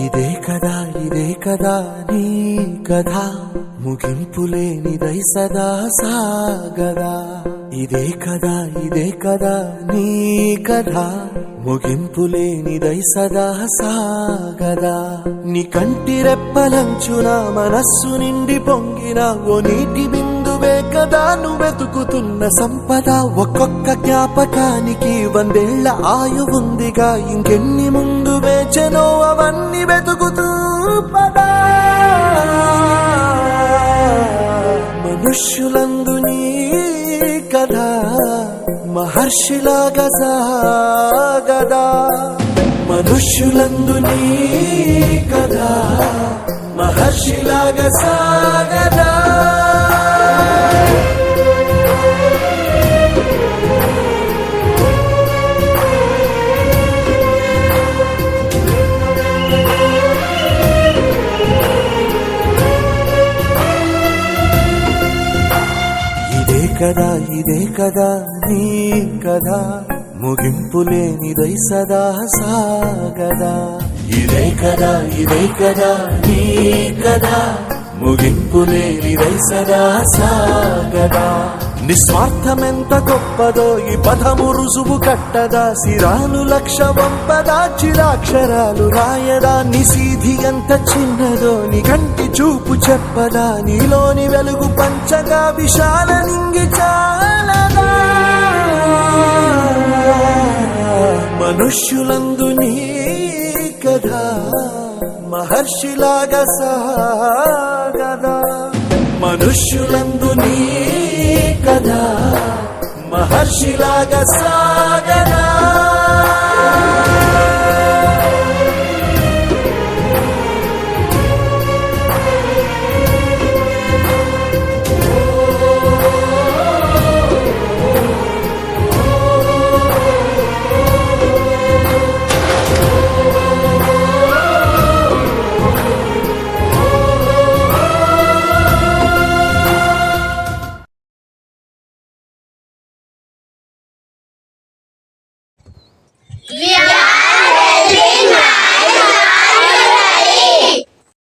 ఇదే కదా నీ కథ ముగింపులేనిదై సదా సాగదా. ఇదే కదా నీ కథ ముగింపులేనిదై సదా సాగదా. నీ కంటి రెప్పలంచున మనస్సు నిండి పొంగిన ఓ నీటి బిందువే కదా నువ్వెతుకుతున్న సంపద. ఒక్కొక్క జ్ఞాపకానికి 100 ఏళ్ల ఆయువుందిగా, ఇంకెన్ని ముందు వేచెనో అవన్నీ వెతుకుతూ పదా. మనుష్యులందు నీ కథ మహర్షిలాగా సాగదా. మనుష్యులందు నీ కథ మహర్షిలాగా సాగదా. ఇదే కదా నీ కథ ముగింపులేనిదై సదా సాగదా. ఇదే కదా నీ కథ ముగింపులేనిదై సదా సాగదా. నిస్వార్థమెంత గొప్పదో ఈ పదము రుజువు కట్టదా. సిరాలు లక్ష వంపదా, చిరాక్షరాలు రాయదా. నిశీధి ఎంత చిన్నదో నీ కంటి చూపు చెప్పదా. నీలోని వెలుగు పంచగా విశాల నింగి చాలదా. మనుష్యులందు నీ కథ మహర్షిలాగా సాగదా. మనుష్యులందు నీ కథ మహర్షిలాగా సాగదా.